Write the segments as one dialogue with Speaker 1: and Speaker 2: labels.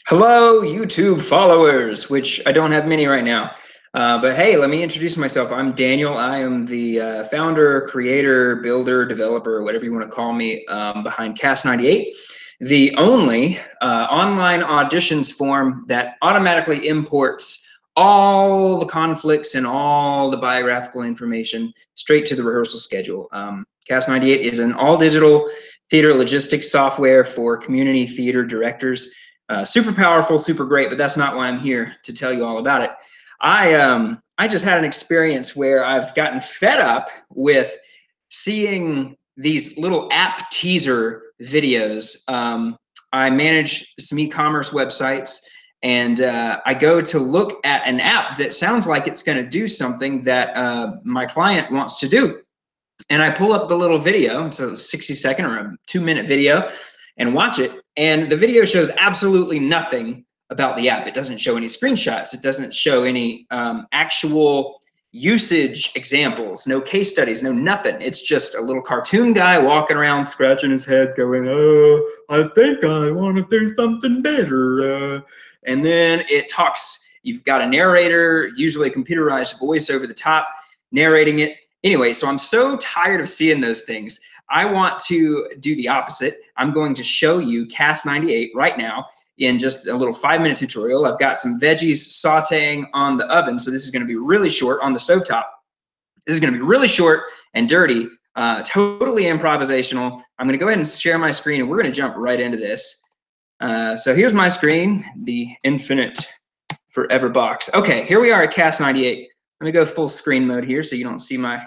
Speaker 1: Hello, YouTube followers, which I don't have many right now. But hey, let me introduce myself. I'm Daniel. I am the founder, creator, builder, developer, whatever you want to call me, behind Cast 98, the only online auditions form that automatically imports all the conflicts and all the biographical information straight to the rehearsal schedule. Cast 98 is an all-digital theater logistics software for community theater directors. Super powerful, super great, but that's not why I'm here to tell you all about it. I just had an experience where I've gotten fed up with seeing these little app teaser videos. I manage some e-commerce websites, and I go to look at an app that sounds like it's going to do something that my client wants to do. And I pull up the little video, it's a 60-second or a 2-minute video, and watch it. And the video shows absolutely nothing about the app. It doesn't show any screenshots. It doesn't show any actual usage examples, no case studies, no nothing. It's just a little cartoon guy walking around scratching his head going, oh, I think I want to do something better. And then it talks. You've got a narrator, usually a computerized voice over the top, narrating it. Anyway, so I'm so tired of seeing those things. I want to do the opposite. I'm going to show you Cast 98 right now in just a little 5-minute tutorial. I've got some veggies sauteing on the oven, so this is going to be really short on the stovetop. This is going to be really short and dirty, totally improvisational. I'm going to go ahead and share my screen, and we're going to jump right into this. So here's my screen, the infinite forever box. Okay, here we are at Cast 98. Let me go full screen mode here so you don't see my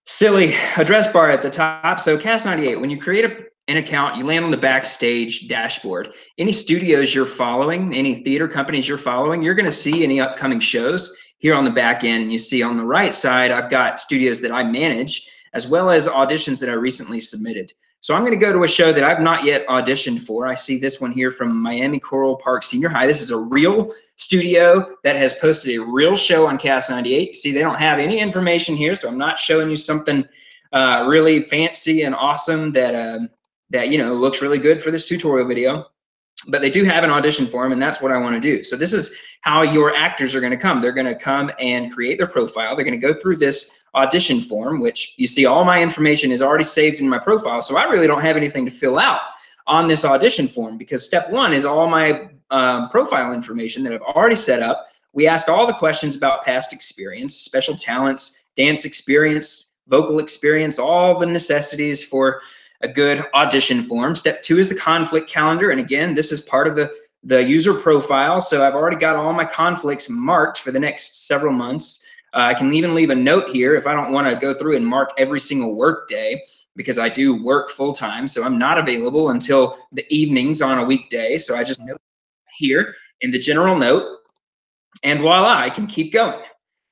Speaker 1: silly address bar at the top. So Cast 98, when you create an account, you land on the Backstage dashboard. Any studios you're following, any theater companies you're following, you're gonna see any upcoming shows here on the back end. And you see on the right side, I've got studios that I manage, as well as auditions that I recently submitted. So I'm gonna go to a show that I've not yet auditioned for. I see this one here from Miami Coral Park Senior High. This is a real studio that has posted a real show on Cast 98. See, they don't have any information here, so I'm not showing you something really fancy and awesome that that looks really good for this tutorial video. But they do have an audition form, and that's what I want to do. So this is how your actors are going to come. They're going to come and create their profile. They're going to go through this audition form, which you see all my information is already saved in my profile. So I really don't have anything to fill out on this audition form, because step one is all my profile information that I've already set up. We ask all the questions about past experience, special talents, dance experience, vocal experience, all the necessities for a good audition form. Step two is the conflict calendar. And again, this is part of the user profile. So I've already got all my conflicts marked for the next several months. I can even leave a note here if I don't want to go through and mark every single work day, because I do work full time. So I'm not available until the evenings on a weekday. So I just note here in the general note, and voila, I can keep going.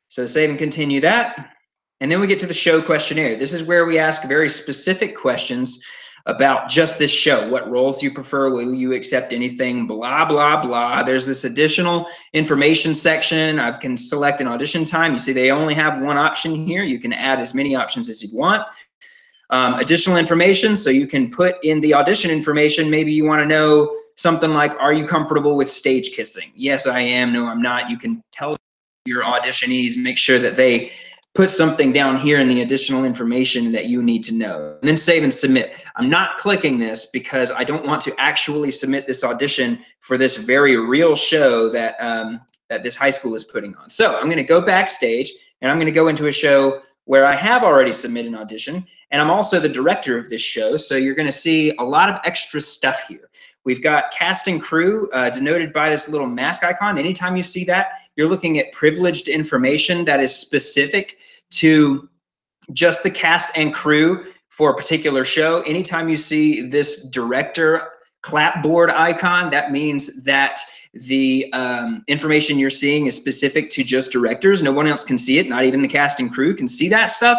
Speaker 1: So save and continue that. And then we get to the show questionnaire. This is where we ask very specific questions about just this show. What roles do you prefer? Will you accept anything? Blah, blah, blah. There's this additional information section. I can select an audition time. You see they only have one option here. You can add as many options as you want. Additional information, so you can put in the audition information. Maybe you want to know something like, are you comfortable with stage kissing? Yes, I am. No, I'm not. You can tell your auditionees, make sure that they put something down here in the additional information that you need to know, and then save and submit. I'm not clicking this because I don't want to actually submit this audition for this very real show that that this high school is putting on. So I'm going to go backstage, and I'm going to go into a show where I have already submitted an audition, and I'm also the director of this show. So you're going to see a lot of extra stuff here. We've got cast and crew denoted by this little mask icon. Anytime you see that, you're looking at privileged information that is specific to just the cast and crew for a particular show. Anytime you see this director clapboard icon, that means that the information you're seeing is specific to just directors. No one else can see it. Not even the cast and crew can see that stuff.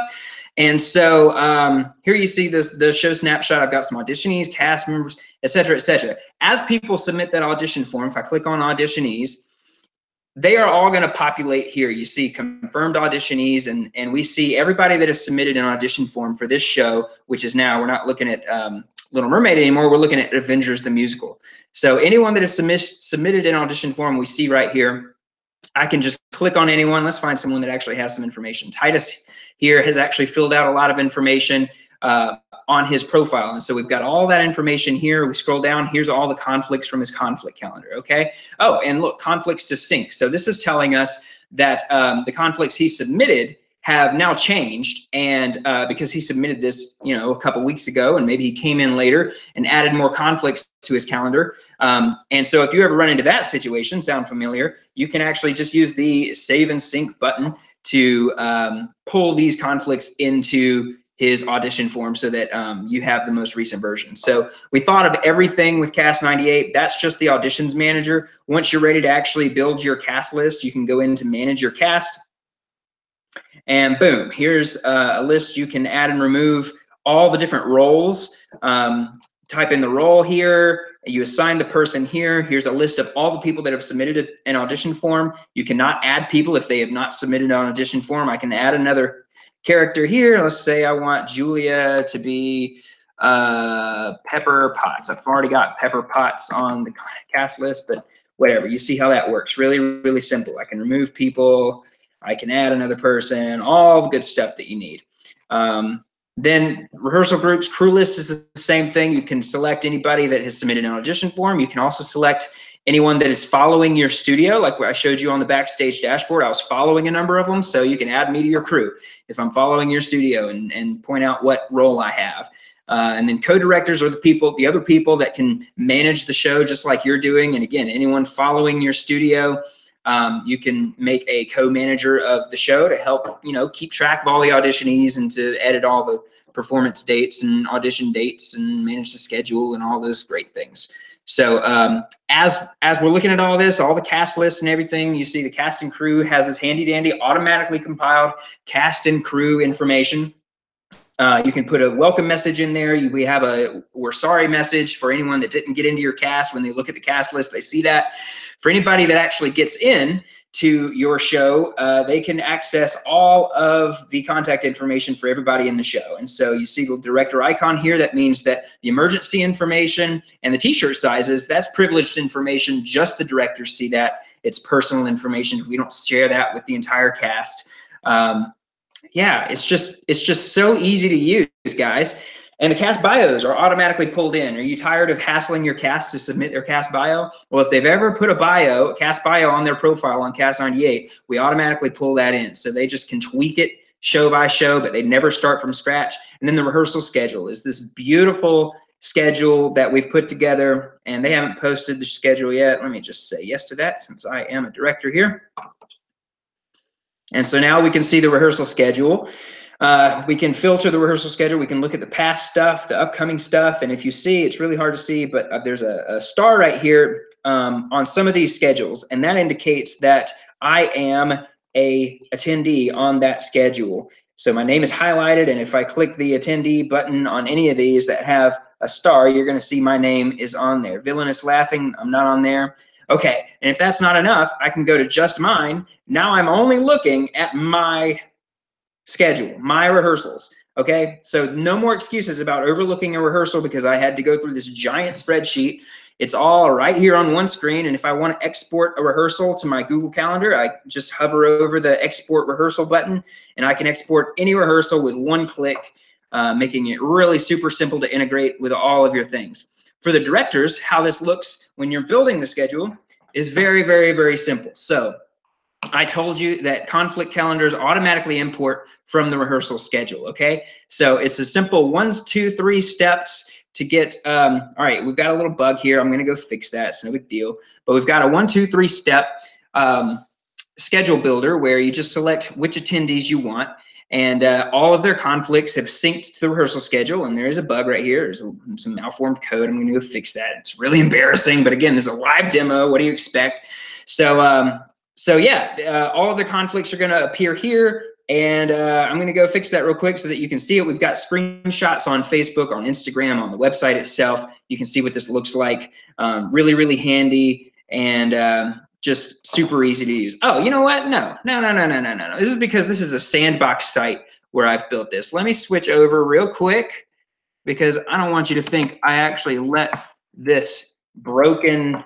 Speaker 1: And so here you see the show snapshot. I've got some auditionees, cast members, et cetera, et cetera. As people submit that audition form, if I click on auditionees, they are all going to populate here. You see confirmed auditionees, and we see everybody that has submitted an audition form for this show, which is now, we're not looking at Little Mermaid anymore, we're looking at Avengers the Musical. So anyone that has submitted an audition form, we see right here. I can just click on anyone. Let's find someone that actually has some information. Titus here has actually filled out a lot of information on his profile. And so we've got all that information here. We scroll down, here's all the conflicts from his conflict calendar, okay? Oh, and look, conflicts to sync. So this is telling us that the conflicts he submitted have now changed, and because he submitted this, you know, a couple weeks ago, and maybe he came in later and added more conflicts to his calendar. And so if you ever run into that situation, sound familiar, you can actually just use the save and sync button to pull these conflicts into his audition form so that you have the most recent version. So we thought of everything with Cast 98. That's just the auditions manager. Once you're ready to actually build your cast list, you can go into manage your cast. And boom, here's a list you can add and remove all the different roles. Type in the role here, you assign the person here. Here's a list of all the people that have submitted an audition form. You cannot add people if they have not submitted an audition form. I can add another character here. Let's say I want Julia to be Pepper Potts. I've already got Pepper Potts on the cast list, but whatever. You see how that works. Really, really simple. I can remove people. I can add another person, all the good stuff that you need. Then rehearsal groups, crew list is the same thing. You can select anybody that has submitted an audition form. You can also select anyone that is following your studio, like what I showed you on the backstage dashboard. I was following a number of them, so you can add me to your crew if I'm following your studio and point out what role I have. And then co-directors are the other people that can manage the show just like you're doing. And again, anyone following your studio, you can make a co-manager of the show to help, you know, keep track of all the auditionees and to edit all the performance dates and audition dates and manage the schedule and all those great things. So as we're looking at all this, all the cast lists and everything, you see the cast and crew has this handy dandy automatically compiled cast and crew information. You can put a welcome message in there. We have a we're sorry message for anyone that didn't get into your cast. When they look at the cast list, they see that. For anybody that actually gets in to your show, they can access all of the contact information for everybody in the show. And so you see the director icon here. That means that the emergency information and the t-shirt sizes, that's privileged information. Just the directors see that. It's personal information. We don't share that with the entire cast. Yeah, it's just so easy to use, guys. And the cast bios are automatically pulled in. Are you tired of hassling your cast to submit their cast bio? Well, if they've ever put a cast bio on their profile on Cast 98, we automatically pull that in. So they just can tweak it show by show, but they never start from scratch. And then the rehearsal schedule is this beautiful schedule that we've put together, and they haven't posted the schedule yet. Let me just say yes to that since I am a director here. And so now we can see the rehearsal schedule. We can filter the rehearsal schedule. We can look at the past stuff, the upcoming stuff. And if you see, it's really hard to see, but there's a star right here on some of these schedules. And that indicates that I am a attendee on that schedule. So my name is highlighted. And if I click the attendee button on any of these that have a star, you're going to see my name is on there. Villainous Laughing, I'm not on there. Okay, and if that's not enough, I can go to just mine. Now I'm only looking at my schedule, my rehearsals. Okay, so no more excuses about overlooking a rehearsal because I had to go through this giant spreadsheet. It's all right here on one screen, and if I want to export a rehearsal to my Google Calendar, I just hover over the export rehearsal button, and I can export any rehearsal with one click, making it really super simple to integrate with all of your things. For the directors, how this looks when you're building the schedule is very, very, very simple. So I told you that conflict calendars automatically import from the rehearsal schedule, okay? So it's a simple 1, 2, 3 steps to get, all right, we've got a little bug here. I'm gonna go fix that, it's no big deal. But we've got a 1, 2, 3 step schedule builder where you just select which attendees you want. And all of their conflicts have synced to the rehearsal schedule, and there is a bug right here. There's some malformed code. I'm going to go fix that. It's really embarrassing, but again, there's a live demo. What do you expect? So, yeah, all of the conflicts are going to appear here, and I'm going to go fix that real quick so that you can see it. We've got screenshots on Facebook, on Instagram, on the website itself. You can see what this looks like. Really, really handy, and just super easy to use. Oh, you know what? No. This is because this is a sandbox site where I've built this. Let me switch over real quick because I don't want you to think I actually let this broken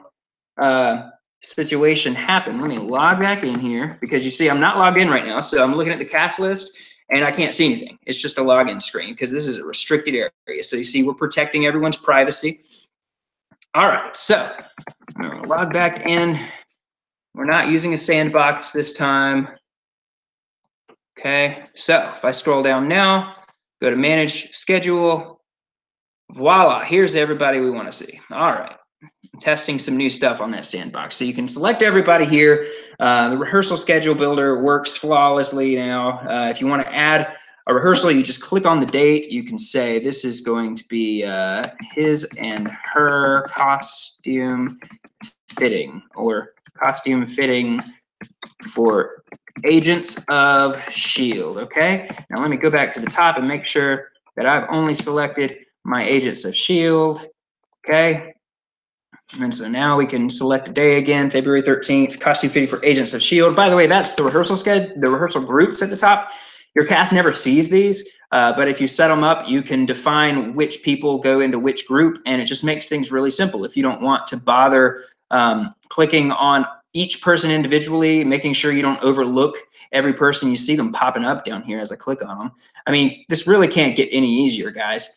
Speaker 1: situation happen. Let me log back in here because you see I'm not logged in right now. So I'm looking at the cast list and I can't see anything. It's just a login screen because this is a restricted area. So you see we're protecting everyone's privacy. All right, so I'm gonna log back in. We're not using a sandbox this time. Okay, so if I scroll down now, go to manage schedule, voila, here's everybody we want to see. All right, I'm testing some new stuff on that sandbox. So you can select everybody here. The rehearsal schedule builder works flawlessly now. If you want to add a rehearsal, you just click on the date. You can say this is going to be his and her costume fitting, or costume fitting for Agents of S.H.I.E.L.D., okay? Now let me go back to the top and make sure that I've only selected my Agents of S.H.I.E.L.D., okay? And so now we can select a day again, February 13th, costume fitting for Agents of S.H.I.E.L.D. By the way, that's the rehearsal schedule, the rehearsal groups at the top. Your cast never sees these, but if you set them up, you can define which people go into which group, and it just makes things really simple. If you don't want to bother clicking on each person individually, making sure you don't overlook every person, you see them popping up down here as I click on them. I mean, this really can't get any easier, guys.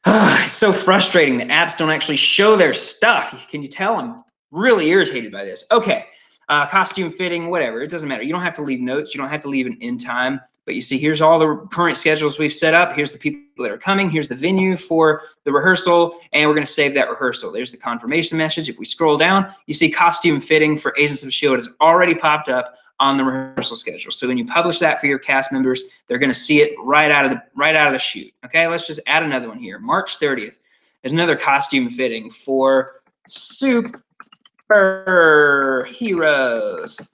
Speaker 1: It's so frustrating that apps don't actually show their stuff. Can you tell I'm really irritated by this? Okay, costume fitting, whatever, it doesn't matter. You don't have to leave notes. You don't have to leave an end time. But you see, here's all the current schedules we've set up. Here's the people that are coming. Here's the venue for the rehearsal, and we're going to save that rehearsal. There's the confirmation message. If we scroll down, you see costume fitting for Agents of S.H.I.E.L.D. has already popped up on the rehearsal schedule. So when you publish that for your cast members, they're going to see it right out of the chute. Okay, let's just add another one here. March 30th is another costume fitting for superheroes.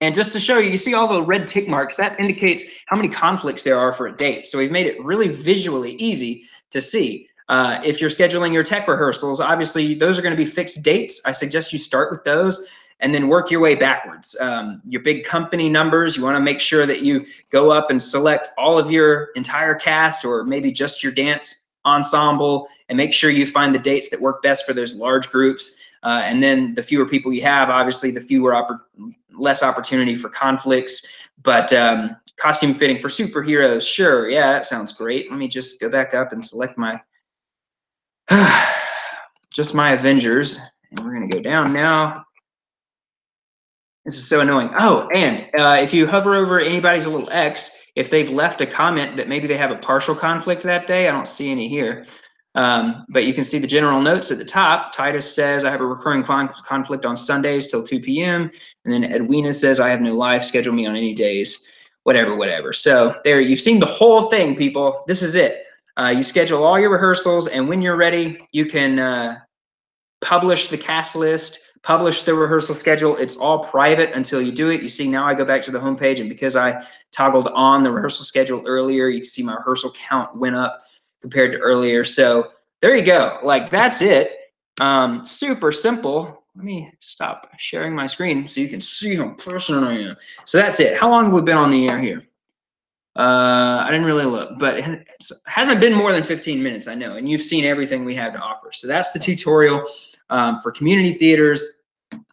Speaker 1: And just to show you, you see all the red tick marks, that indicates how many conflicts there are for a date. So we've made it really visually easy to see. If you're scheduling your tech rehearsals, obviously those are going to be fixed dates. I suggest you start with those and then work your way backwards. Your big company numbers, you want to make sure that you go up and select all of your entire cast, or maybe just your dance ensemble, and make sure you find the dates that work best for those large groups. And then the fewer people you have, obviously, the less opportunity for conflicts. But costume fitting for superheroes, sure, yeah, that sounds great. Let me just go back up and select my just my Avengers, and we're gonna go down now. This is so annoying. Oh, and if you hover over anybody's little X, if they've left a comment that maybe they have a partial conflict that day, I don't see any here. But you can see the general notes at the top. Titus says, I have a recurring conflict on Sundays till 2 p.m. And then Edwina says, I have no life, schedule me on any days, whatever. So there, you've seen the whole thing, people. This is it. You schedule all your rehearsals, and when you're ready, you can publish the cast list, publish the rehearsal schedule. It's all private until you do it. You see, now I go back to the homepage, and because I toggled on the rehearsal schedule earlier, you can see my rehearsal count went up compared to earlier. So there you go. Like, that's it. Super simple. Let me stop sharing my screen so you can see how passionate I am. So that's it. How long have we been on the air here? I didn't really look, but it hasn't been more than 15 minutes, I know, and you've seen everything we have to offer. So that's the tutorial for community theaters.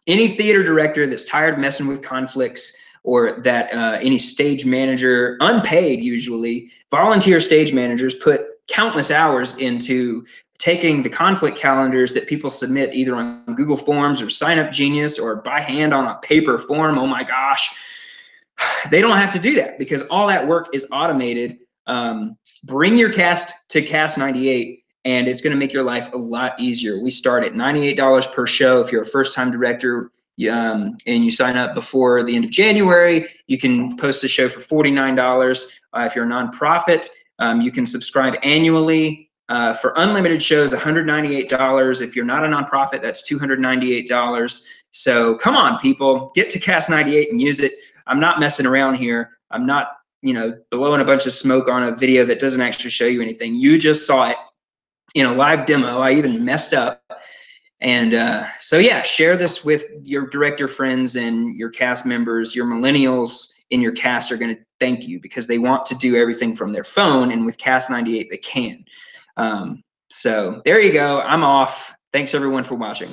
Speaker 1: Any theater director that's tired of messing with conflicts, or that any stage manager, unpaid usually, volunteer stage managers put countless hours into taking the conflict calendars that people submit either on Google Forms or Sign Up Genius or by hand on a paper form. Oh my gosh. They don't have to do that because all that work is automated. Bring your cast to Cast 98, and it's going to make your life a lot easier. We start at $98 per show. If you're a first-time director and you sign up before the end of January, you can post a show for $49. If you're a nonprofit, you can subscribe annually. For unlimited shows, $198. If you're not a nonprofit, that's $298. So come on, people, get to Cast 98 and use it. I'm not messing around here. I'm not, blowing a bunch of smoke on a video that doesn't actually show you anything. You just saw it in a live demo. I even messed up And so yeah, share this with your director friends and your cast members. Your millennials in your cast are going to thank you because they want to do everything from their phone, and with Cast 98 they can. So there you go. I'm off. Thanks everyone for watching.